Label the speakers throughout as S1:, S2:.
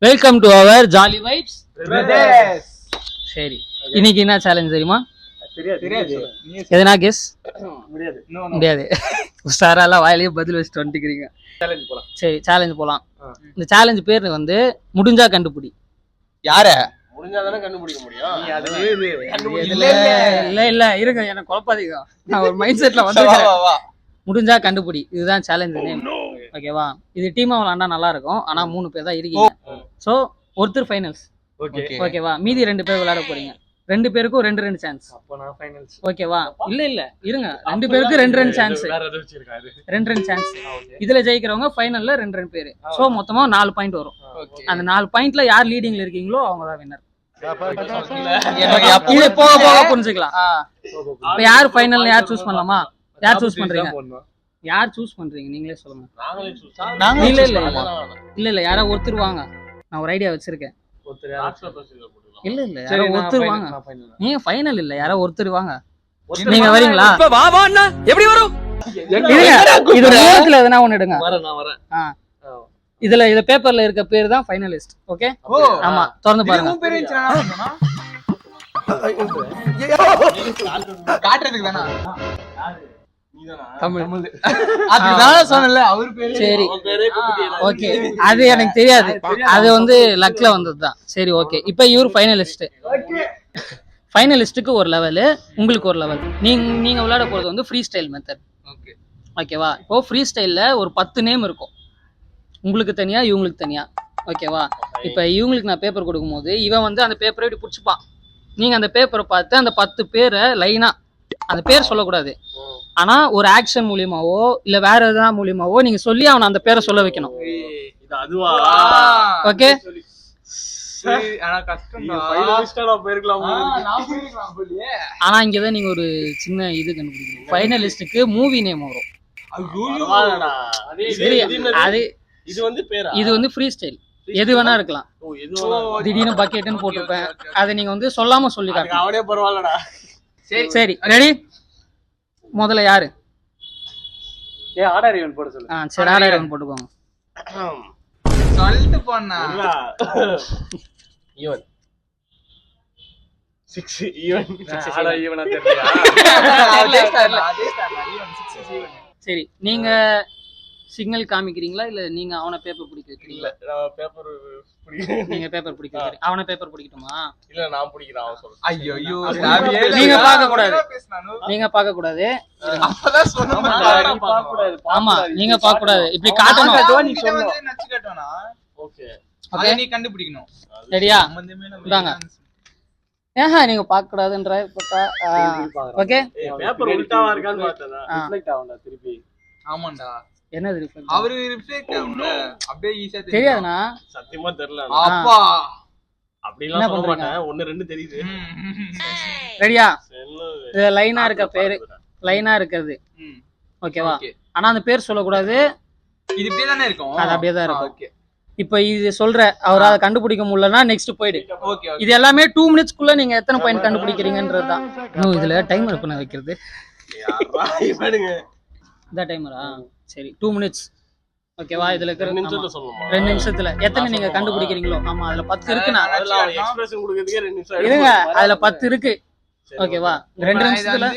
S1: Welcome to our jolly vibes brothers. சரி, இன்னைக்கு என்ன சேலஞ்ச் தெரியுமா? தெரியாது. எதனா கெஸ்? முடியாது. உஷாராலாம் வாயிலேயே பதில் வச்சுட்டு வந்துக்கிறீங்க. சரி, சேலஞ்ச் போலாம். இந்த சேலஞ்ச் பேர் வந்து முடிஞ்சா கண்டுபிடி. யார முடிஞ்சாதானே கண்டுபிடிக்க முடியும். இல்ல இருங்க, எனக்கு குழப்பாதீங்க. நான் ஒரு மைண்ட் செட்ல வந்து முடிஞ்சா கண்டுபிடி. இதுதான் சேலஞ்ச் நேம். ஓகேவா? இது டீமா விளையாண்டா நல்லா இருக்கும். ஆனா 3 பேர் தான் இருக்கீங்க. சோ ஒருத்தர் ஃபைனல்ஸ். ஓகேவா? மீதி 2 பேர் விளையாட போறீங்க. 2 பேருக்கும் 2 சான்ஸ். அப்ப நான் ஃபைனல்ஸ். ஓகேவா? இல்ல இருங்க, 2 பேருக்கு 2 சான்ஸ். 2 சான்ஸ். இதுல ஜெயிக்கிறவங்க ஃபைனல்ல 2 பேர். சோ மொத்தமா 4 பாயிண்ட் வரும். அந்த 4 பாயிண்ட்ல யார் லீடிங்ல இருக்கீங்களோ அவங்க தான் வின்னர். இது போக போக புரிஞ்சுக்கலாம். இப்ப யார் ஃபைனல்ல யார் சூஸ் பண்ணலாமா? யார் சூஸ் பண்றீங்க? யார் சூஸ் பண்றீங்க நீங்களே சொல்லுங்க. இல்ல யாரோ ஒருத்தர் வாங்க. நான் ஒரு ஐடியா வச்சிருக்கேன். இல்ல யாரோ ஒருத்தர் வாங்க. நீங்க ஃபைனல் இல்ல, யாரோ ஒருத்தர் வாங்க. நீங்க வரீங்களா? வா வான்னா எப்படி வரும்? இது மூணுல எதனா ஒன்னு எடுங்க. நான் வரேன். இதுல இந்த பேப்பர்ல இருக்க பேர் தான் ஃபைனலிஸ்ட். ஓகே? ஆமா, திறந்து பாருங்க. காட்டுறதுக்கு தானா? சரி, ஓகே. அது எனக்கு தெரியாது. அது வந்து லக்ல வந்ததுதான். சரி, ஓகே. இப்ப இவர் ஃபைனலிஸ்ட். ஃபைனலிஸ்டுக்கு ஒரு லெவல், உங்களுக்கு ஒரு லெவல். நீங்க விளையாட போறது வந்து ஃப்ரீ ஸ்டைல் மெத்தட். ஓகேவா? இப்போ ஃப்ரீ ஸ்டைல்ல ஒரு 10 நேம் இருக்கும். உங்களுக்கு தனியா, இவங்களுக்கு தனியா. ஓகேவா? இப்ப இவங்களுக்கு நான் பேப்பர் கொடுக்கும்போது இவன் வந்து அந்த பேப்பரை இப்படி பிடிச்சிப்பான். நீங்க அந்த பேப்பரை பார்த்து அந்த 10 பேரை லைனா, அந்த பேர் சொல்லக்கூடாது, ஆனா ஒரு ஆக்ஷன் மூலியமாவோ இல்ல வேற எதாவது மூலியமாவோ நீங்க சொல்லி அவனை அந்த பேரை சொல்ல வைக்கணும். ஓகே? ஆனா இங்கதான் நீங்க ஒரு சின்ன இது கண்டுபிடிக்கணும். ஃபைனலிஸ்டுக்கு மூவி நேம் வரும். இது வந்து ஃப்ரீ ஸ்டைல், எது வேணா இருக்கலாம். திடீர்னு பக்கெட்னு போட்டுப்பேன், அதை நீங்க வந்து சொல்லாம சொல்லி காட்டுங்க. சரி, ரெடி? முதல்ல யாரு? ஆர்டர் ஈவன் போட சொல்லு. சரி, ஆர்டர் ஈவன் போட்டுக்கோங்க. சொல்லிட்டு போனா ஈவன் 6 ஈவன் ஆடா ஈவனா தெரியல. சரி, நீங்க சிக்னல் காமிக்கிறீங்களா இல்ல நீங்க அவனை பேப்பர் பிடிக்க வைக்கிறீங்களா? நீங்க பேப்பர் பிடிக்க வைக்கிறீங்க. அவனை பேப்பர் பிடிக்கட்டுமா? இல்ல நான் பிடிக்கிறேன், அவன் சொல்ற. ஐயோ நீங்க பார்க்க கூடாது. நீங்க பார்க்க கூடாது. அப்பதான் சொன்னேன். ஆமா, நீங்க பார்க்க கூடாது. இப்படி காட்டணும். நீ வந்து நச்சு காட்டணும். Okay, okay. நீ கண்டுபிடிக்கணும். ரெடியா? இந்தாங்க. ஏஹா, நீங்க பார்க்க கூடாதுன்ற போட்டா. ஓகே, பேப்பர் உல்டாவா இருக்கான்னு பார்த்தா ரிஃப்ளெக்ட் ஆகும்டா திருப்பி. ஆமாண்டா. என்னது ரிஃப்ளெக்ட்? அவரு ரிஃப்ளெக்ட் ஆகும்ல, அப்படியே ஈஸியா தெரியும். தெரியாதுனா? சத்தியமா தெரியல. அப்பா அப்படி எல்லாம் சொல்ல மாட்டேன். 1 2 தெரியுது. ரெடியா? இது லைனா இருக்க பேரு, லைனா இருக்குது. ஓகேவா? ஆனா அந்த பேர் சொல்ல கூடாது. இது இப்படியே தானே இருக்கும். அது அப்படியே தான் இருக்கும். ஓகே. இப்போ இது சொல்ற அவரால கண்டுபிடிக்க முடியலனா நெக்ஸ்ட் போய்டு. ஓகே. இது எல்லாமே 2 மினிட்ஸ்க்குள்ள நீங்க எத்தனை பாயிண்ட் கண்டுபிடிக்கிறீங்கன்றது தான். இன்னும் இதுல டைமர் பண்ண வைக்கிறது. யாரா இவனுங்க? இந்த டைமரா? சரி, 2 மினிட்ஸ். ஓகேவா? இதுல இருக்கிற 2 நிமிஷத்துல சொல்லணுமா? 2 நிமிஷத்துல எத்தனை நீங்க கண்டுபிடிக்கிறீங்களோ. ஆமா, அதுல 10 இருக்குனா அதெல்லாம் எக்ஸ்பிரஷன் கொடுக்கிறதுக்கே 2 நிமிஷம் இருங்க. அதுல 10 இருக்கு. ஓகேவா? 2 நிமிஷத்துல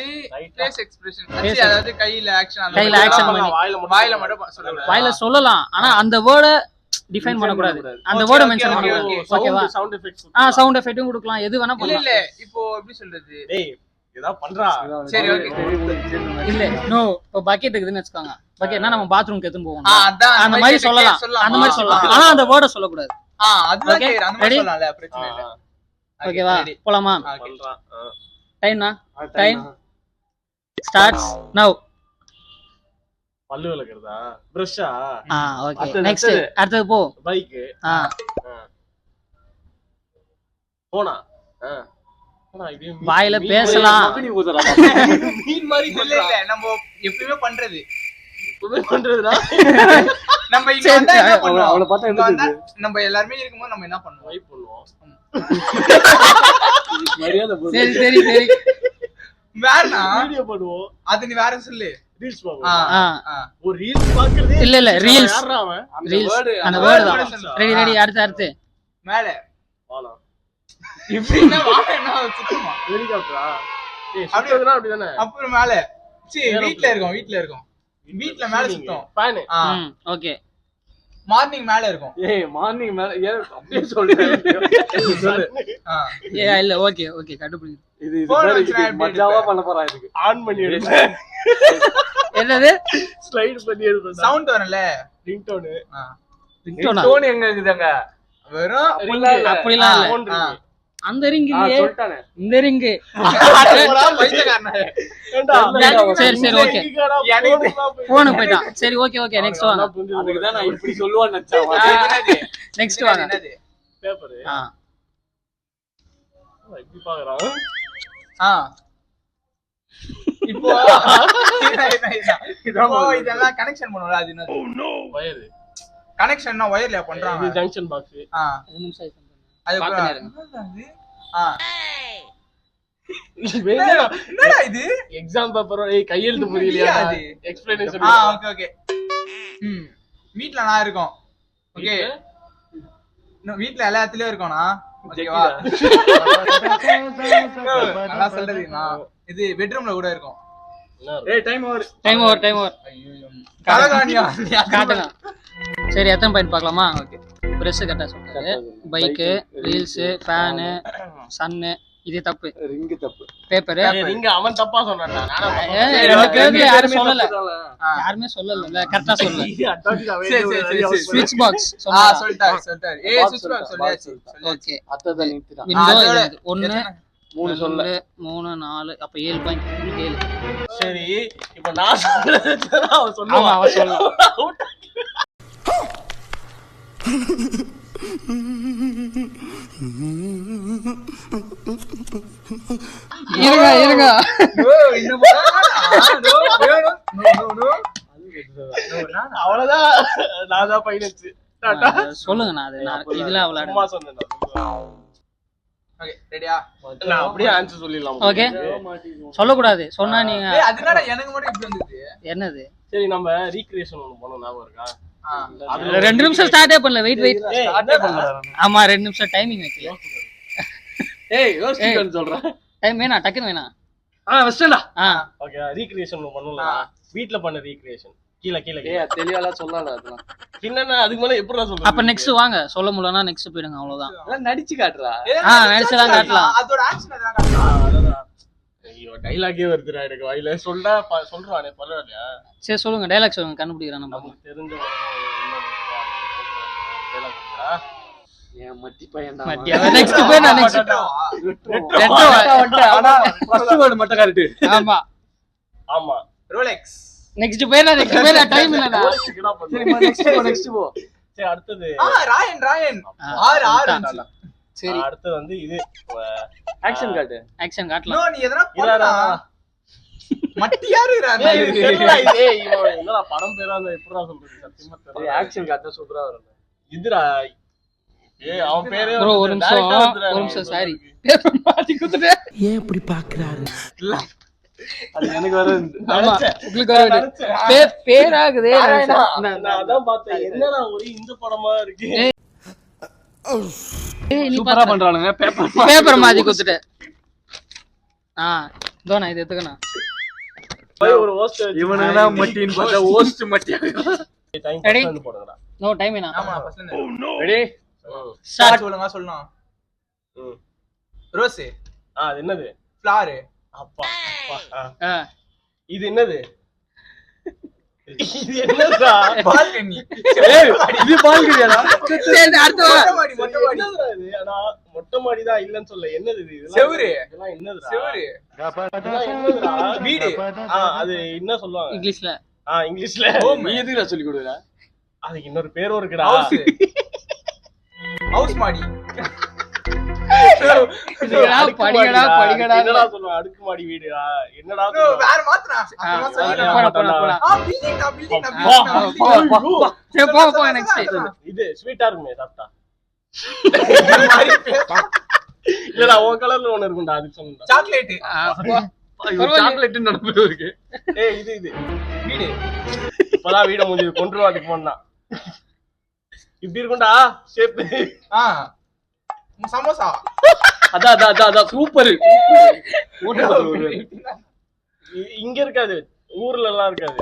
S1: ஃபேஸ் எக்ஸ்பிரஷன், அதாவது கையில ஆக்ஷன், அந்த கையில ஆக்ஷன் பண்ணி வாயில மட்டும் சொல்லலாம். வாயில சொல்லலாம், ஆனா அந்த வேர்ட டிஃபைன் பண்ண கூடாது. அந்த வேர்ட மென்ஷன் பண்ண கூடாது. ஓகேவா? Sound effects. சவுண்ட் எஃபெக்ட்டும் கொடுக்கலாம், எது வேணா பண்ணலாம். இல்ல இப்போ எப்படி சொல்றது? டேய் ஏதா பண்றா. சரி, ஓகே. இல்ல நோ, இப்போ பக்கெட் இருக்குதுன்னு வெச்சுக்கோங்க. பக்கெட்னா நம்ம பாத்ரூம்க்கு எடுத்து போவோம். அந்த மாதிரி சொல்லலாம். அந்த மாதிரி சொல்லலாம், ஆனா அந்த வேர்ட சொல்ல கூடாது. அதுதான் கேக்குறேன். அந்த மாதிரி சொல்லலாம்ல, பிரச்சனை இல்ல. ஓகேவா? போலாமா? பண்றா. டைம்னா டைம் ஸ்டார்ட்ஸ் நவ. பல்லு விளக்குறதா? பிரஷா? ஓகே. நெக்ஸ்ட் அடுத்து போ. பைக். போனா. வாயில பேசலாம். மீன் மாதிரி இல்ல நம்ம எப்பவுமே பண்றது. எப்பவுமே பண்றதுனா நம்ம இங்க வந்தா என்ன பண்ணுவோம்? அவளை பார்த்தா என்ன பண்ணுது? நம்ம எல்லாரும் இருக்கும்போது நம்ம என்ன பண்ணுவோம்? வைப் பண்ணுவோம். மரியாதை போடு. சரி வேறனா வீடியோ பண்ணுவோம். அது நீ வேற சொல்லு.
S2: ரீல்ஸ் ஒரு ரீல்ஸ் பாக்குறதே
S1: இல்ல ரீல்ஸ் அந்த வேர்ட் தான். ரெடி அடுத்து
S3: மேல
S2: வானா
S3: இப்படின்னா வான என்ன சுத்தமா
S2: ஹெலிகாப்டரா அப்படினா அப்படிதானே.
S3: அப்புறம் மேல வீட்ல இருக்கோம் வீட்ல மேல சுத்தம்
S2: ஃபேன்.
S1: ஓகே
S3: மார்னிங் மேல இருக்கும்.
S2: மார்னிங் மேல அப்படியே சொல்றேன்.
S1: இல்ல ஓகே கண்டுபிடி.
S2: இது மஜாவா பண்ண போறா. இதுக்கு ஆன் பண்ணி எடுங்க.
S1: என்னது
S2: ஸ்லைட் பண்ணி எடுங்க.
S3: சவுண்ட் வரல
S2: ரிங்டோன் எங்க இருக்குதாங்க? வெறும்
S1: அப்படிலாம் இல்ல. அந்த ரிங் இல்லையே சொல்லிட்டானே. இந்த ரிங் சரி ஓகே போன் போய்ட்டான். சரி ஓகே நெக்ஸ்ட் வாங்க.
S2: அதுக்கு தான் நான் இப்படி சொல்லுவான்னு நினைச்சேன்.
S1: நெக்ஸ்ட் வாங்க.
S3: என்னது
S2: பேப்பர். இப்படி பாக்குறான்.
S3: இப்போ இதெல்லாம் கனெக்ஷன் பண்ணுவோம்ல அது என்னது?
S2: வயர்.
S3: கனெக்ஷன்னா வயர்ல பண்றாங்க.
S2: இது ஜங்ஷன் பாக்ஸ்.
S1: ஒரு நிமிஷம்
S3: அது
S1: பாத்துறேன்.
S3: என்னடா இது?
S2: எக்ஸாம் பேப்பர் கையெழுத்து புரியலையா? அது எக்ஸ்பிளனேஷன்.
S3: ஓகே வீட்ல நான் இருக்கோம். ஓகே வீட்ல எல்லாத்துலயும் இருக்கோம்னா ஓகேவா? நல்லா சொல்றது நான் இது பெட்ரூம்ல கூட இருக்கும்.
S2: Time over.
S3: கலகாணியா
S1: காட்டுங்க. சரி எத்தனை பாயிண்ட் பார்க்கலாமா? ஓகே பிரஷ் கரெக்டா சொல்றாரு. பைக், ரீல்ஸ், ஃபேன், சன் இது தப்பு.
S2: ரிங் தப்பு.
S1: பேப்பர்
S2: ரிங் அவன் தப்பா சொன்னான்டா.
S1: யாருமே சொல்லல கரெக்டா சொல்லல.
S2: சரி
S1: ஸ்விட்ச் பாக்ஸ்
S3: சொல்லிட்டாரு. ஸ்விட்ச் பாக்ஸ் சொல்லியாச்சு.
S1: ஓகே
S2: அத்தத நிறுத்திட்டான்.
S1: விண்டோ 1
S2: சொல்ல
S1: 3 4 அப்ப 7 பாயிண்ட். உங்களுக்கு 7.
S2: சரி இப்போ நான் சொல்றேன் அவன் சொல்லுவான்.
S1: ஆமா அவன் சொல்லலாம். இருங்க
S2: அவ்வளவுதான். நான் தான் பைனச்சு.
S1: சொல்லுங்க. நான் இதுல
S2: சும்மா சொன்னேன்.
S3: ஓகே ரெடியா?
S2: நான் அப்படியே ஆன்சர் சொல்லிடலாம்.
S1: ஓகே சொல்லக்கூடாது. சொன்னா நீங்க
S3: அதனால எனக்கு மட்டும் இப்படி வந்தது.
S1: என்னது?
S2: சரி நம்ம ரீக்ரியேஷன் ஒன்னு பண்ணோம். ஞாபகம் இருக்கா?
S1: 2 நிமிஷம் ஸ்டார்ட்டே பண்ணல. வெயிட்
S2: ஸ்டார்ட்டே பண்ணல.
S1: ஆமா 2 நிமிஷம் டைமிங் வைக்கல.
S2: யோசிச்சுன்னு சொல்றேன்.
S1: டைம் வேணா டக்குன்னு வேணா.
S2: வெஸ்டா. ஓகே ரீக்ரியேஷன் பண்ணல. வீட்ல பண்ண ரீக்ரியேஷன். கீழ தெளிவால சொல்லல அதெல்லாம். பின்னனா அதுக்கு மேல எப்படிடா சொல்றது?
S1: அப்ப நெக்ஸ்ட் வாங்க. சொல்ல முடியலனா நெக்ஸ்ட் போய்டுங்க அவ்வளவுதான்.
S2: எல்லாம் நடிச்சு காட்டுறா.
S1: நடிச்சு தான் காட்டலாம்.
S3: அதோட ஆக்ஷன் அதெல்லாம் காட்டலாம்.
S2: ஐயோ டயலாகே வருதுடா எனக்கு வாயில. சொல்றானே பரவாயில்லையா?
S1: சரி சொல்லுங்க. டயலாக் சொல்லுங்க. கண்டுபிடிக்கிறேன் நம்ம.
S2: நமக்கு தெரிஞ்ச டயலாக் ஏன் மட்டி பையன்டா.
S1: நெக்ஸ்ட் போய் நான் நெக்ஸ்ட்
S2: ஆனா ஃபர்ஸ்ட் வேர்ட் மட்டும் கரெக்ட். ஆமா
S3: ரோலெக்ஸ்.
S1: நெக்ஸ்ட் போய் நான் டைம் இல்லடா.
S2: சரி நெக்ஸ்ட் போ. சரி அடுத்து
S3: ராயன் ஆர்
S1: சரி
S2: அடுத்து வந்து இது ஆக்ஷன் காட்டலாம்.
S3: நோ நீ எதனா போடா. மட்டி யாரு
S2: என்னடா படம் பேரா அந்த எப்படிடா சொல்றது? சத்தியமா தெரியல. ஆக்ஷன் காட்ட சூப்பரா வரும். இதுடா அவன் பேரே
S1: ப்ரோ ஒரு நிமிஷம் சாரி. பேப்பர் மாத்தி குடுத்துட்டே.
S4: ஏன் இப்படி பாக்குறாரு?
S2: அது எனக்கு வர
S1: ஆமா உங்களுக்கு வர பேர் ஆகுதே.
S2: நான் அதான் பார்த்தேன். என்னடா ஒரு இந்த படமா இருக்கு.
S1: நீ
S2: சூப்பரா பண்றானுங்க.
S1: பேப்பர் மாத்தி குடுத்துட்டே. தோனா இது எடுத்துக்கணும்.
S2: ஒரு ஹோஸ்ட் இவனுங்க தான் மட்டின்னு பார்த்தா ஹோஸ்ட் மட்டியா. டைம் வந்து போடுங்கடா.
S1: நோ டைம் என்ன?
S3: ஆமா ஃபர்ஸ்ட்
S2: ரெடி
S3: ஸ்டார்ட் சொல்லணும். ரோஸ்.
S2: அது என்னது?
S3: ஃப்ளவர்.
S2: அப்பா இது என்னது? இது என்னடா?
S3: பால்கனி.
S2: இது பால்கனியாடா?
S1: சரி அடுத்து வா.
S3: மொட்டை மாடி.
S2: ஆனா மொட்டை மாடி தான் இல்லன்னு சொல்ல. என்னது இது?
S3: செவுரு.
S2: இதெல்லாம் என்னதுடா?
S3: செவுரு.
S2: இதெல்லாம் என்னதுடா?
S3: வீடு.
S2: அது என்ன சொல்லுவாங்க
S1: இங்கிலீஷ்ல?
S2: இங்கிலீஷ்ல. நீ எதுக்குடா சொல்லி கொடுக்குற? அதுக்கு இன்னொரு பேரும் இருக்குடா.
S3: ஹவுஸ் மாடி.
S1: படிங்கடா
S2: என்னடா சொல்லுவா? அடுக்குமாடி வீடுடா. என்னடா
S3: வேற மாத்துறா.
S1: போ நெக்ஸ்ட்.
S2: இது ஸ்வீட்டா இருக்குமே சாப்பிட்டா. இல்லடா உன் கலர்ல ஒன்னு இருக்கும்டா. அதுக்கு சொன்னா
S3: சாக்லேட்.
S2: சாக்லேட் நடப்பு இருக்கு. இது
S3: வீடு.
S2: இப்பதான் வீட முடிஞ்சது கொன்றுவாதுக்கு போனா இப்படி இருக்கும்டா ஷேப்.
S3: சமோசா.
S1: அதான் சூப்பர்.
S2: இங்க இருக்காது, ஊர்ல எல்லாம் இருக்காது,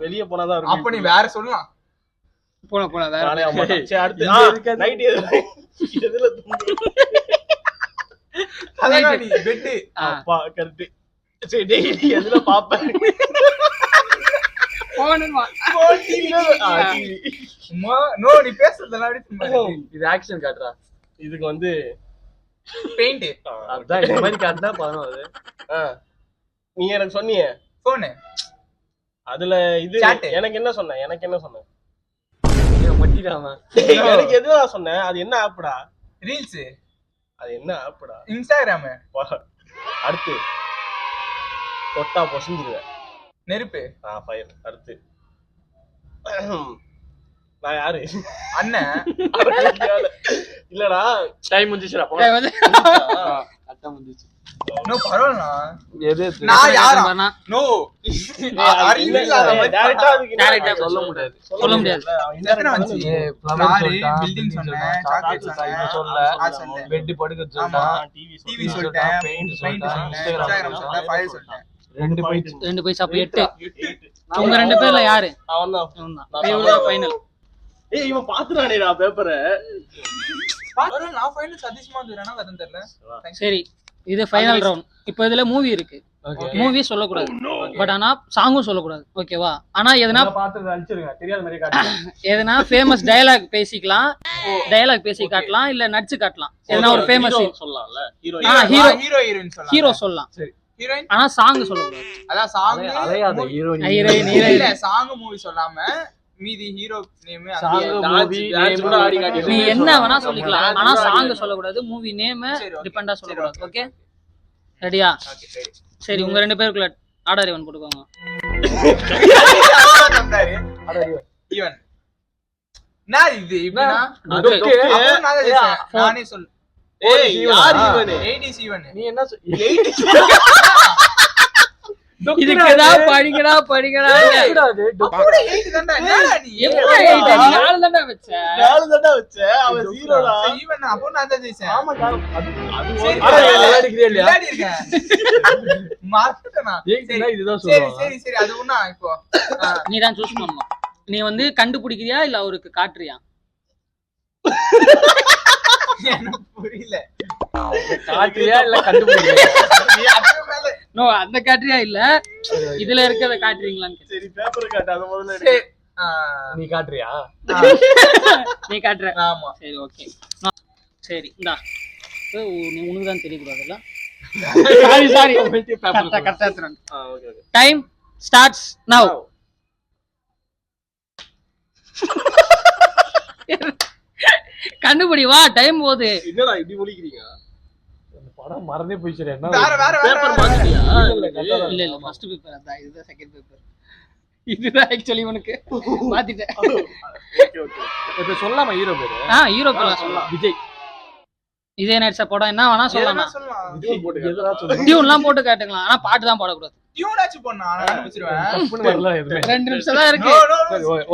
S2: வெளிய போனாதான் இருக்கும்.
S3: அப்ப நீ வேற சொல்லலாம்.
S1: போன வேற.
S2: சரி அடுத்து நைட் எதுல
S3: தலகாணி பெட்.
S2: அப்பா கரெக்ட். சரி டெய்லி எதுல பாப்பேன்?
S3: நோ நீ பேசுறதெல்லாம் அப்படி சும்மா.
S1: இது ஆக்ஷன் காட்டுறா.
S2: இதுக்கு வந்து
S3: பெயிண்ட்.
S1: அதான் இந்த மாதிரி காட்டுனா பரவாயில்லை.
S2: நீ எனக்கு சொன்னியே
S3: போன்.
S2: அதுல இது எனக்கு என்ன சொன்ன?
S1: மட்டிடாம
S2: எனக்கு எதுவும் சொன்னேன். அது என்ன ஆப்டா?
S3: ரீல்ஸ்.
S2: அது என்ன ஆப்டா?
S3: இன்ஸ்டாகிராம்.
S2: அடுத்து தொட்டா பொசுங்கிடுவேன்.
S3: நெருப்பு.
S2: ஃபயர். அடுத்து நான் யாரு?
S3: அண்ணன்.
S2: இல்லடா
S1: டைம் முடிஞ்சிச்சுடா. அதான் முடிஞ்சிச்சு.
S3: நோ பரவாயில்லை.
S1: எது
S3: நான் யாரா? நோ
S2: டைரக்டா சொல்ல முடியாது.
S3: எத்தனை வந்துச்சு? காரு, பில்டிங் சொன்னேன், சாக்லேட் சொன்னேன், பெட் படுக்க சொன்னேன், டிவி சொல்லிட்டேன், பெயிண்ட் சொன்னேன், இன்ஸ்டாகிராம் சொன்னேன், ஃபைல் சொல்லிட்டேன்.
S1: ரெண்டு பைசா அப்ப 8. உங்க ரெண்டு பேர்ல யாரு?
S2: அவன்தான்
S1: ஃபைனல்.
S2: ஏய் இவன் பாத்துறானேடா பேப்பரை.
S3: நான் ஃபைனல் சதீஷ்மா வந்துறானா கதன் தெரியல.
S1: சரி இது ஃபைனல் ரவுண்ட். இப்போ இதுல மூவி இருக்கு. மூவி சொல்லக்கூடாது, பட் ஆனா சாங்கும் சொல்லக்கூடாது. ஓகேவா? ஆனா எதனா
S2: பாத்து அழிச்சிருங்க, தெரியாத மாதிரி காட்டுங்க.
S1: எதனா ஃபேமஸ் டயலாக் பேசிக்கலாம், டயலாக் பேசி காட்டலாம், இல்ல நடிச்சு காட்டலாம். எதனா ஒரு ஃபேமஸ்
S2: சொல்லலாம்ல.
S3: ஹீரோயின் சொல்லலாம்.
S1: ஹீரோ சொல்லலாம்.
S3: சரி ஹீரோயின்.
S1: ஆனா சாங் சொல்லக்கூடாது.
S3: அதான் சாங்
S1: அலையாத ஹீரோயின்
S3: இல்ல சாங் மூவி சொல்லாம மீதி ஹீரோ நேம்
S1: நீ என்ன வேணா சொல்லிக்கலாம். ஆனா சாங் சொல்லக்கூடாது, மூவி நேம் டிபெண்டா சொல்லக்கூடாது. ஓகே ரெடியா? சரி உங்க ரெண்டு பேருக்குள்ள ஆடாரிவன் போட்டுக்கோங்க.
S3: ஈவன் நான் இது இப்பனா நானே சொல்.
S2: ஏய் யார் ஈவன்?
S3: 80s even.
S2: நீ என்ன
S3: 80s
S1: இதுக்கு ஏதாவது படிங்கடா
S3: அப்படி 8 தான்டா. என்னடா நீ
S1: எப்ப 8 நாலு தான்டா வச்ச.
S2: அவன் ஜீரோடா.
S3: ஈவன் அப்போ நான் தான் ஜெயிச்சேன்.
S2: ஆமாடா. அது
S3: விளையாடிக்கிறியா இல்லையா? விளையாடிஇருக்கேன். மார்க்கட்டனா.
S2: இதுதான்
S3: சரி அது ஒண்ணா. இப்போ
S1: நீ தான் சூஸ் பண்ணணும். நீ வந்து கண்டுபிடிக்கிறியா இல்ல அவருக்கு காட்டுறியா?
S3: எனக்கு புரியல.
S1: காட்டுறியா இல்ல கண்டுபிடிக்கிறியா? நீ அதுக்கு மேல நோ அந்த காட்டுறியா இல்ல இதுல இருக்கத காட்டுறீங்களான்னு.
S2: சரி பேப்பர் காட்டு. அத முதல்ல எடு.
S3: நீ காட்டுறியா?
S1: நீ காட்டுற.
S3: ஆமா
S1: சரி ஓகே. சரி இந்தா நீ உனக்கு தான் தெரிய கூடாதுல்ல. சாரி கரெக்ட்டா எடுத்துறேன்.
S2: ஓகே
S1: டைம் ஸ்டார்ட்ஸ் நவ. கண்டுபிடி வா, டைம் போகுது.
S2: என்னடா இப்படி முழிக்கிறீங்க?
S3: படம் மறந்தே போயிச்சு. என்ன
S2: வேற பேப்பர் மாத்திட்டியா?
S1: இல்ல ஃபர்ஸ்ட் பேப்பர் அதான், இதுதான் செகண்ட் பேப்பர். இதுதான் ஆக்சுவலி உனக்கு மாத்திட்டேன்.
S2: ஓகே
S3: இப்ப சொல்லாமா ஹீரோ பேரு?
S1: ஹீரோ பேர் சொல்லலாம்.
S3: விஜய்.
S1: இதே நடிச்ச படம் என்ன வேணா சொல்லலாம்.
S2: விஜய் போட்டு காட்டுடா.
S1: டியூன்லாம் போட்டு காட்டுங்களா, ஆனா பாட்டு தான் பாடக்கூடாது.
S3: டியூனாச்சு போறா நான் கண்டுபிடிச்சிருவேன்.
S2: தப்புன்னு வரல எதுமே.
S1: 2 நிமிஷம் தான் இருக்கு.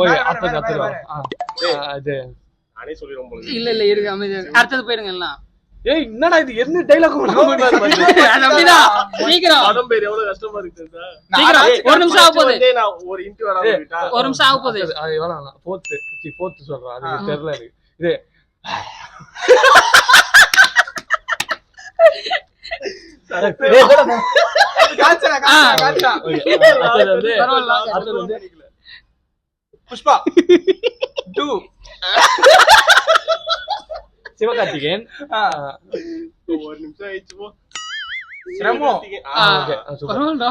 S3: ஓய் அப்ப கத்துறோம். அது
S2: நானே சொல்லிரோம் போல.
S1: இல்ல இருக்கு அமைதியா. அடுத்து போய்டுங்க எல்லாம்.
S3: ஏய் என்னடா இது என்ன டயலாக் போடுறாங்க?
S1: அது அப்படிதான். சீக்கிரம்
S2: படம் பேர் எவ்வளவு கஷ்டமா இருக்கு தெரியுதா?
S1: சீக்கிரம் 1 நிமிஷம் ஆக போகுது.
S2: நான் ஒரு இன்ட் வராம விட்டா
S1: 1 நிமிஷம் ஆக போகுது.
S3: அது வேணாம். ஃபோர்த் சொல்றேன். அது தெரியல எனக்கு. இது புஷ்பா 2 சிவகார்த்திகேயன்.
S2: ஒரு நிமிஷம் ஆயிடுச்சு போ.
S3: ரமோ.
S1: பரவாயில்லை.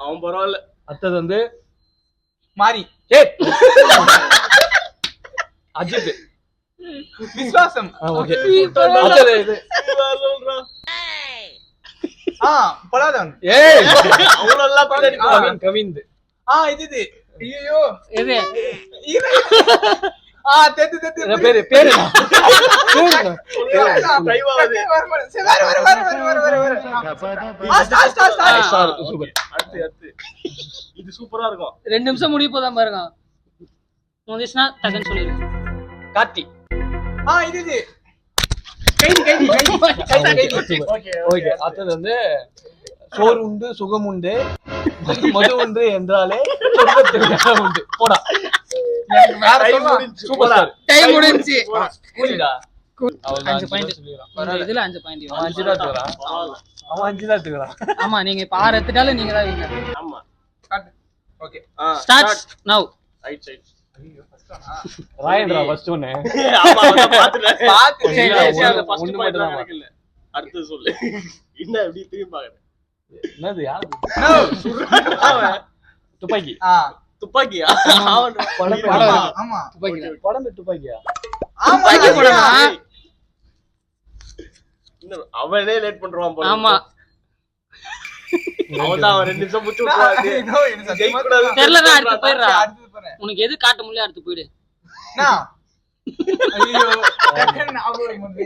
S2: அவன் பரவாயில்ல.
S3: அடுத்தது வந்து
S4: மாரி.
S3: அஜித்.
S4: விஸ்வாசம்.
S3: ஓகே.
S4: அடுத்தது இது. பொலாதவன்.
S3: ஏய்
S2: அவங்களெல்லாம் பின்னாடி
S3: கவிந்த்.
S4: இது ஐயோ
S1: இது
S4: தெத்து
S3: பேரு பேரு
S2: இது இது சூப்பரா இருக்கும்.
S1: 2 நிமிஷம் முடிய போதான் பாருங்க. வந்துச்சுன்னா டக்குன்னு சொல்லிடு.
S2: கார்த்தி.
S3: இது கைதி.
S2: ஓகே அடுத்தது வந்து சோறு உண்டு சுகம் உண்டு மது உண்டு என்றாலே சொர்க்கத்தில் உண்டு. போடா. Super star.
S1: டைம் முடிஞ்சி.
S2: கூலிடா.
S1: 5 பாயிண்ட். இதுல 5 பாயிண்ட்.
S2: அவன் 5 தான் எடுத்துறான். அவன் 5 தான் எடுத்துறான்.
S1: ஆமா நீங்க இப்ப 6 எடுத்துட்டாலும் நீங்க தான் வின்னர்.
S2: ஆமா.
S3: Okay
S1: starts now.
S2: ரைட். ராயன்டா ஃபர்ஸ்ட் ஒன்னு.
S3: ஆமா பாத்துட்டேன்.
S2: சரி ஃபர்ஸ்ட் பாயிண்ட் தான் எனக்கு இல்ல. அடுத்து சொல்லு. என்ன இப்படி திரும்பி பாக்குற? என்னது யாரு? துப்பாக்கி. துப்பாக்கியா?
S3: ஆமா
S2: துப்பாக்கி. படம் துப்பாக்கியா?
S1: துப்பாக்கி படமா?
S2: அவனே லேட் பண்றான் போல.
S1: ஆமா.
S2: அவதான் 2 நிமிஷம் முச்சு விட்டுறாரு.
S1: தெரியலடா அடுத்து போயிடுறா. உனக்கு எது காட்ட முடியல அடுத்து போயிடு.
S3: ஐயோ ஞாபகம் வந்து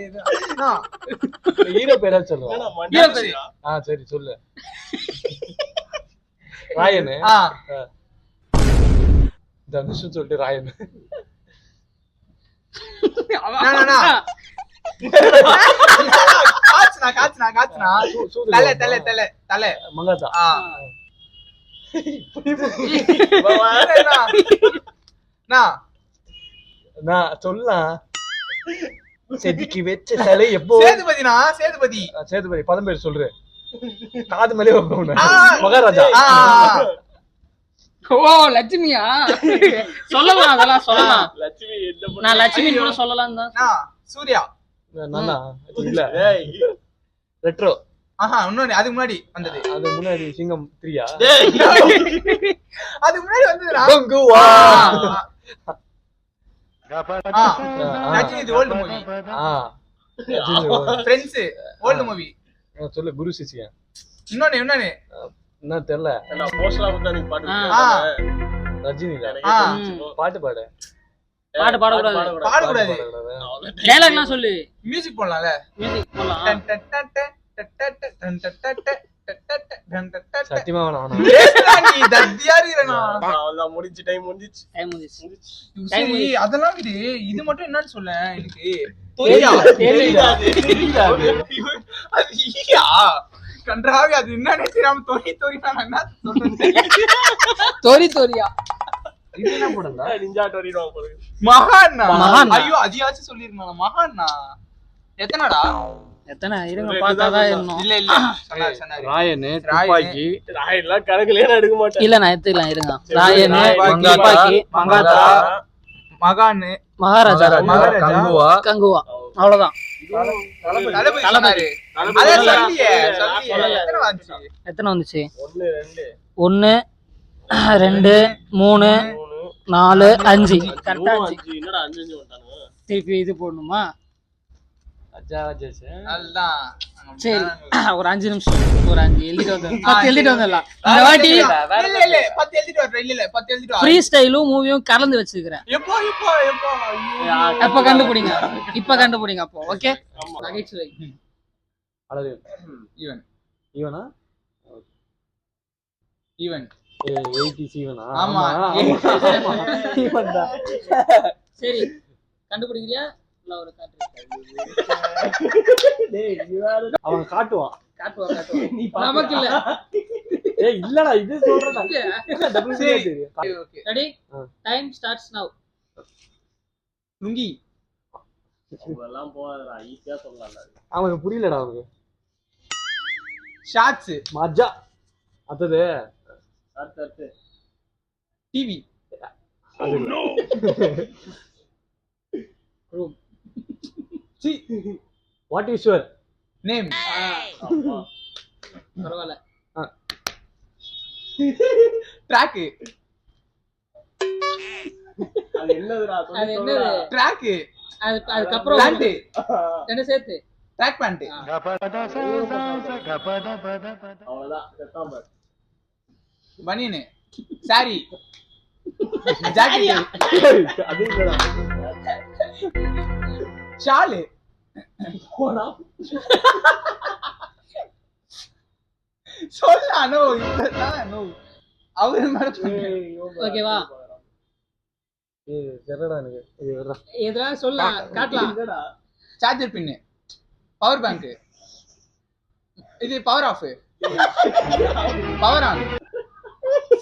S2: ஹீரோ பேரா சொல்லுவா.
S1: ஹீரோ பேரு.
S2: சரி சொல்லு. ராயன். தனுஷ் சொல்லிட்டு ராயன்.
S3: காச்சுனா தலை
S2: மங்காத்தா. நான் சொல்லலாம். செதுக்கி வச்ச சிலை எப்போ? சேதுபதி பதம் பேர் சொல்றேன். காது மேலே மகாராஜா.
S1: ஓ லட்சுமியா? சொல்லலாம் அதெல்லாம் சொல்லலாம்.
S2: லட்சுமி
S1: நான் லட்சுமி கூட சொல்லலாம் தான்.
S3: சூர்யா
S2: நானா இல்ல ரெட்ரோ.
S3: இன்னொன்னு அதுக்கு முன்னாடி வந்தது.
S2: அது முன்னாடி சிங்கம் 3யா?
S3: அதுக்கு முன்னாடி வந்ததுடா.
S2: கங்குவா.
S3: இது old movie. Friends old movie.
S2: சொல்லு குரு சிஷ்யா.
S3: இன்னொன்னு
S2: என்ன தெரியல. நான் போஸ்டரா வந்து நீ பாட்டு. ரஜினி பாட்டு பாடு.
S1: பாட்டு பாடக்கூடாது. டயலாக்லாம் சொல்லு.
S3: மியூசிக் போடலாம்ல.
S1: மியூசிக் போடலாம்.
S2: சத்தியமா வேணாம்.
S3: நீ தத்தியா இருக்கறனா?
S2: அவ்வளவுதான் முடிஞ்சு டைம் முடிஞ்சிச்சு.
S3: அதெல்லாம் இது மட்டும் என்னன்னு சொல்ல எனக்கு
S2: தெரியாது.
S3: கன்றாவே அது என்னன்னே தெரியாம தோரியா
S2: இது என்ன படம்டா? நிஞ்சா டோரினோ போறது.
S3: மகான்னா. ஐயோ அதையாச்சும் சொல்லிருந்தானா மகான்னா. எத்தனடா?
S1: எத்தனை இருங்க பார்த்தாதான் இருந்தோம்.
S3: இல்ல சொன்னாரு.
S2: ராயன் துப்பாக்கி. ராயன்லாம் கணக்குலயே எடுக்க மாட்டேன்.
S1: இல்ல நான் எடுத்துக்கலாம் இருங்க. ராயன் துப்பாக்கி
S3: மங்காத்தா மகான்
S1: மகாராஜா கங்குவா அவ்வளவுதான். எத்தனை வந்துச்சு? 1 2 3 4 5 கரெக்டா 5.
S2: என்னடா 5 வந்துட்டானுங்க?
S1: திருப்பி இது போடணுமா? சரி ஒரு 5 நிமிஷம் ஒரு 5 எழுதிட்டு வந்து 10 எழுதிட்டு வந்துடலாம். இந்த வாட்டி
S3: இல்ல 10 எழுதிட்டு வரேன். இல்ல 10 எழுதிட்டு வரேன்.
S1: ஃப்ரீ ஸ்டைலும் மூவியும் கலந்து வச்சிருக்கேன். எப்ப கண்டுபிடிங்க. இப்ப கண்டுபிடிங்க அப்போ. ஓகே நகைச்சுவை.
S2: அழகு
S3: ஈவன்
S2: ஈவனா?
S3: Even
S2: 80s ஈவனா?
S3: ஆமா
S2: ஈவன் தான்.
S1: சரி கண்டுபிடிக்கிறியா? இல்ல ஒரு காட்டு.
S2: டேய் அவன் காட்டுவான்.
S1: நீ நமக்கு இல்ல.
S2: ஏய் இல்லடா இது சொல்றடா. டபுள் சி தெரியும்.
S3: ஓகே
S1: ரெடி டைம் ஸ்டார்ட்ஸ் நவ.
S3: லுங்கி.
S2: அதெல்லாம் போறடா ஈஸியா சொல்லலாம்டா. அவனுக்கு புரியலடா அவனுக்கு.
S3: ஷார்ட்ஸ்
S2: மஜா. அடுத்து
S3: TV.
S1: Room.
S3: See
S2: what is your
S3: name?
S1: பரவாயில்ல.
S3: ட்ராக்.
S2: அது என்னதுடா?
S1: அது என்னது?
S3: ட்ராக்.
S1: அதுக்கு அப்புறம்
S3: பேண்ட்.
S1: என்ன சேர்த்து?
S3: Track pant.
S2: அவ்வளவுதான் செப்டம்பர்.
S3: பனியன். சாரி. ஜாக்கெட்.
S2: அது இல்லடா.
S3: ஷால்.
S2: போடா.
S3: சொல்லா நோ.
S4: அவரு மேல
S1: ஓகேவா
S2: சரிடா எனக்கு இது விடுறா
S1: எதாவது சொல்லலாம் காட்டலாம்
S4: சார்ஜர் பின்னு பவர் பேங்க் இது power off power on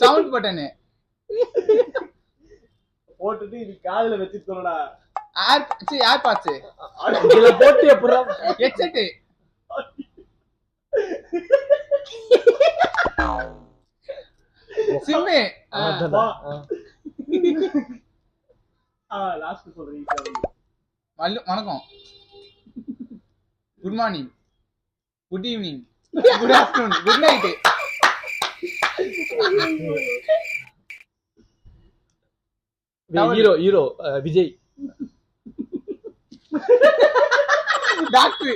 S4: sound button
S2: போட்டுட்டு இது காதுல வச்சு சொல்லடா
S4: ஏர் பாட்ஸ்
S2: இதுல போட்டு எப்பறா
S4: ஹெட்செட் சிம்மு
S2: லாஸ்ட் சொல்றீங்க
S4: வணக்கம் good morning good evening good afternoon good night
S2: hero Vijay
S4: doctor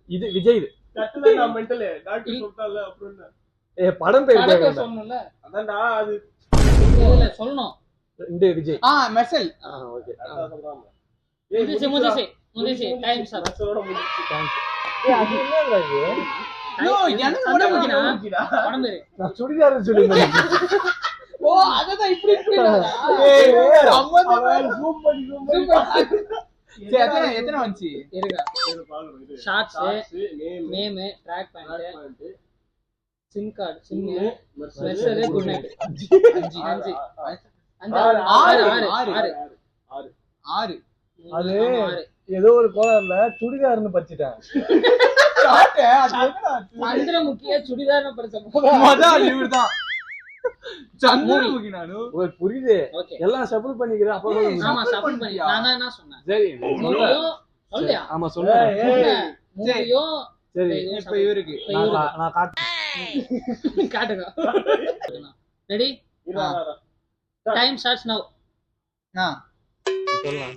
S2: இது விஜய் இது கட்டல மெண்டல் டாக்டர் சொல்றால அப்புறம் என்ன படம் பேர்
S1: சொல்லணும்ல
S2: அதான்டா அது
S1: இல்ல சொல்லணும்
S2: இந்த விஜய்
S4: மெர்சல்
S2: ஓகே
S1: முந்திச்சு டைம் சார்
S2: மெர்சலோட முடிச்சு அது என்னடா இது
S4: நோ எனக்கு
S1: படம் பேரு
S2: நான் சுடிதார் சொல்லுங்க
S1: ஓ அததான் இப்படி
S2: ஜூம் பண்ணி
S4: எத்தனை வந்துச்சு
S1: இருக்கா shorts name track point sim card sim message good night 5
S4: 6
S2: அது ஏதோ ஒரு கோலர்ல சுடிதார்னு பச்சிட்டேன்
S1: சந்திரமுகிய சுடிதார்னு படிச்ச
S4: மொதல் இவர்தான் சந்திரமுகி நானு
S2: உங்களுக்கு புரியுது
S1: ஓகே
S2: எல்லாம் ஷஃபிள் பண்ணிக்கிறேன் அப்ப
S1: ஆமா ஷஃபிள் பண்ணி நான் என்ன சொன்னேன்
S2: சரி
S1: சொல்லியா
S2: ஆமா சொல்லுங்க
S1: மூவியோ
S2: சரி
S4: இப்ப இவருக்கு
S2: நான் காட்டுறேன்
S1: காட்டுங்க ரெடி டைம் ஸ்டார்ட்ஸ் நவ
S2: சொல்லலாம்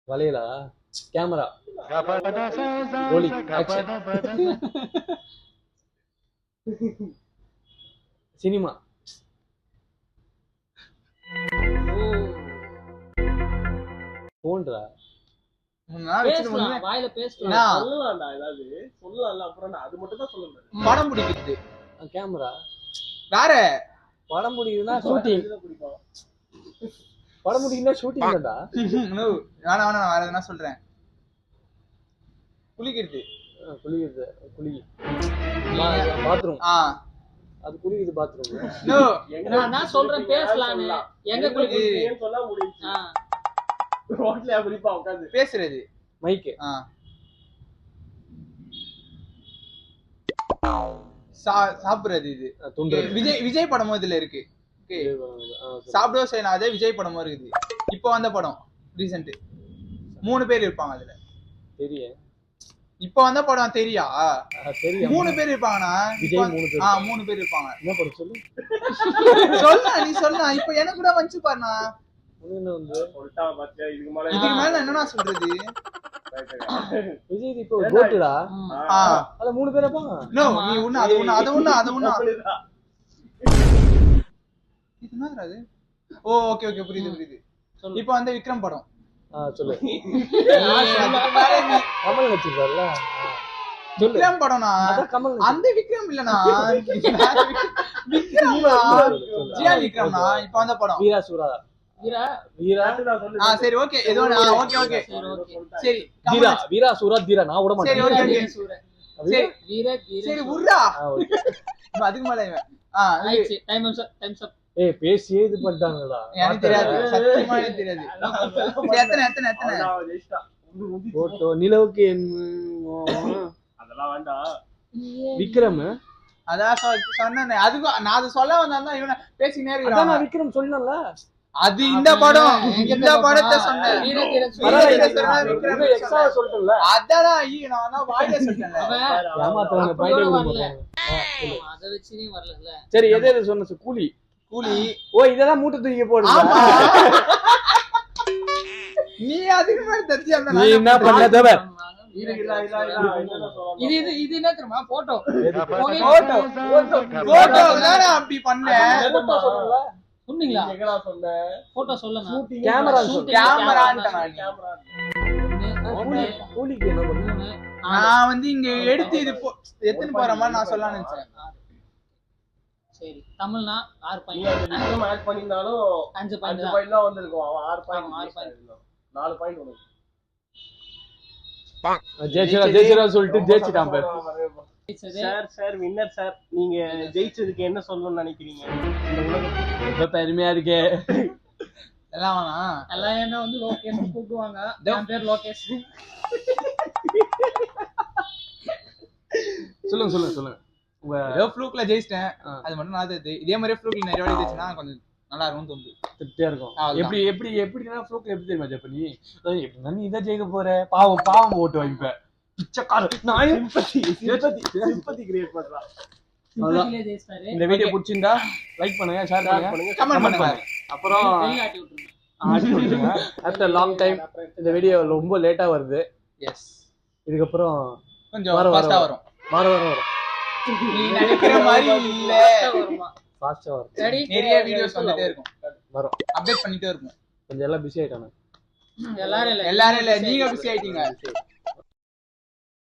S2: வலையிலா கேமரா ரோலிங் ஆக்ஷன் சினிமா போன்றா
S1: பேசலாம் வாயில பேசலாம்
S2: சொல்லலாம்டா ஏதாவது சொல்லலாம்ல அப்புறம் அது மட்டும் தான் சொல்ல முடியும்
S4: படம் பிடிக்குது
S2: கேமரா
S4: வேற
S2: படம் பிடிக்குதுன்னா ஷூட்டிங் படம் பிடிக்குதுன்னா ஷூட்டிங் தான்டா
S4: வேணாம் வேற எதுனா சொல்றேன் குளிக்கிறது
S2: பாத்ரூம் அது குளிக்குது பாத்ரூம்
S4: நோ
S1: நான் சொல்றேன் பேசலாம்னு எங்க குளிக்கிறீங்க
S2: சொல்ல முடியுது ரோட்ல குளிப்பா உட்கார்ந்து
S4: பேசுறது
S2: மைக்
S4: சாப்பிடுறது இது விஜய் படமும் இதுல இருக்கு சாப்பிடோ செய்யணும் அதே விஜய் படமும் இருக்குது இப்போ வந்த படம் ரீசெண்ட் 3 பேர் இருப்பாங்க அதுல
S2: தெரியும்
S4: இப்போ வந்த படம் தெரியா
S2: தெரியும்
S4: 3 பேர் இருப்பாங்கண்ணா
S2: விஜய் 3 பேர்
S4: 3 பேர் இருப்பாங்க
S2: என்ன படம் சொல்லு
S4: சொல்லு நீ சொல்லு இப்போ எனக்கு கூட வந்துச்சு பாருண்ணா
S2: என்ன வந்து சொல்லிட்டா பாத்தியா
S4: இதுக்கு மேல என்னன்னா சொல்றது
S2: விஜய் இப்போ கோட்டுடா அத 3 பேர் இருப்பாங்க
S4: நோ நீ அது ஒண்ணு இது என்னடா இது ஓகே புரியுது இப்போ வந்து விக்ரம் படம்
S2: சொல்லு கமல் வச்சிருக்காருல
S4: விக்ரம் படம்னா அந்த விக்ரம் இல்லனா விக்ரம்னா ஜியா விக்ரம்னா இப்போ அந்த படம்
S2: வீரா சூரா
S4: சரி ஓகே ஏதோ ஓகே சரி
S2: வீரா சூரா தீரா நான் விட மாட்டேன்
S4: சரி சரி உர்ரா அதுக்கு மேல
S2: ஏய் பேசியே இது பண்ணிட்டாங்கடா
S4: எனக்கு தெரியாது சத்தியமா எனக்கு தெரியாது எத்தனை
S2: போட்டோ நிலவுக்கு அதெல்லாம் வேண்டாம் விக்ரம்
S4: அதான் சொன்னேன் அதுக்கு நான் அது சொல்ல வந்தா இவன பேசினே இருக்கான்
S2: நான் விக்ரம் சொன்னேன்ல
S4: அது இந்த படத்தை சொன்னேன்
S2: எக்ஸ்ட்ரா சொல்லிட்டேன்ல
S4: அதான் நான் வாயில சொல்லிட்டேன்ல
S2: ஏமாத்துறாங்க பாயிண்டே கொடுங்க
S1: அத வெச்சினே வரலல
S2: சரி எது சொன்ன கூலி இதெல்லாம் மூட்டை தூக்கி போடுங்க
S4: நீ அதுக்கு மேல தத்தி அந்த
S2: நீ என்ன பண்ணதவ
S1: இது என்ன தெரியுமா போட்டோ
S4: தான அப்படி பண்ணேன்
S1: சொன்னீங்களா
S2: எங்கடா சொன்ன
S1: போட்டோ சொல்லுங்க
S2: கேமரா
S4: கேமரான்டா
S2: கூலிக்கு என்ன பண்ணுங்க?
S1: 3
S4: நான் வந்து இங்க எடுத்து இது எத்தனை போற மாதிரி நான் சொல்லலாம்னு நினைச்சேன்.
S1: சரி தமிழ்னா 6
S2: நீ அந்த
S1: பாயிண்ட்.
S2: விக்ரம் ஆட் பண்ணிருந்தாலும்
S1: 5
S2: 5
S1: பாயிண்ட் தான்.
S2: பாயிண்ட் தான் வந்திருக்கும். அவன் 6
S1: ஆமா, 6
S2: பாயிண்ட்
S1: point.
S2: 4 பாயிண்ட் உனக்கு.
S3: ஜெயிச்சிரா சொல்லிட்டு ஜெயிச்சிட்டான் பாரு.
S1: ஜெயிச்சது
S2: சார் வின்னர் சார். நீங்க ஜெயிச்சதுக்கு என்ன சொல்லணும்னு நினைக்கிறீங்க? இந்த உலகத்துக்கு
S3: ரொம்ப பெருமையா இருக்கே.
S4: எல்லாம் வேணாம்.
S1: எல்லாம் என்ன வந்து லோகேஷ் கூப்பிடுவாங்க. என் பேர் லோகேஷ்.
S3: சொல்லுங்க உங்க
S4: ஏதோ ஃப்ளூக்ல ஜெயிச்சிட்டேன். அது மட்டும் நான் இதே மாதிரியே ஃப்ளூக்ல நிறைய வாட்டி ஜெயிச்சனா கொஞ்சம் நல்லா இருக்கும்னு தோணுது.
S3: திருப்தியா இருக்கும்.
S4: அவ்வளவுதான்.
S3: எப்படின்னா ஃப்ளூக்ல எப்படி தெரியுமா ஜெப் பண்ணி எப்படின்னா நீ இதை ஜெயிக்க போற பாவம் ஓட்டு வாங்கிப்ப பிச்சைக்கார நான்
S2: சிம்பத்தி கிரியேட் பண்றான்.
S1: சிம்பத்திலே ஜெயிச்சாரு.
S3: இந்த வீடியோ பிடிச்சிருந்தா லைக் பண்ணுங்க, ஷேர் பண்ணுங்க,
S4: கமெண்ட் பண்ணுங்க.
S3: அப்புறம்
S1: வெளிய ஆட்டி விட்டுருங்க.
S3: ஆடி விட்டுருங்க. ஆஃப்டர் லாங் டைம் இந்த வீடியோ ரொம்ப லேட்டா வருது.
S4: எஸ்.
S3: இதுக்கப்புறம்
S4: கொஞ்சம் ஃபாஸ்டா வரும்.
S3: வரும்
S4: நீ நினைக்கிற மாதிரி இல்ல.
S3: ஃபாஸ்டா வரும்.
S1: ரெடி?
S4: நிறைய வீடியோஸ் வந்துட்டே இருக்கும்.
S3: வரும்.
S4: அப்டேட் பண்ணிட்டே இருக்கும்.
S3: கொஞ்சம் எல்லாம் பிஸி ஆயிட்டாங்க.
S1: எல்லாரும் இல்ல.
S4: எல்லாரும் இல்ல, நீங்க பிஸி ஆயிட்டீங்க.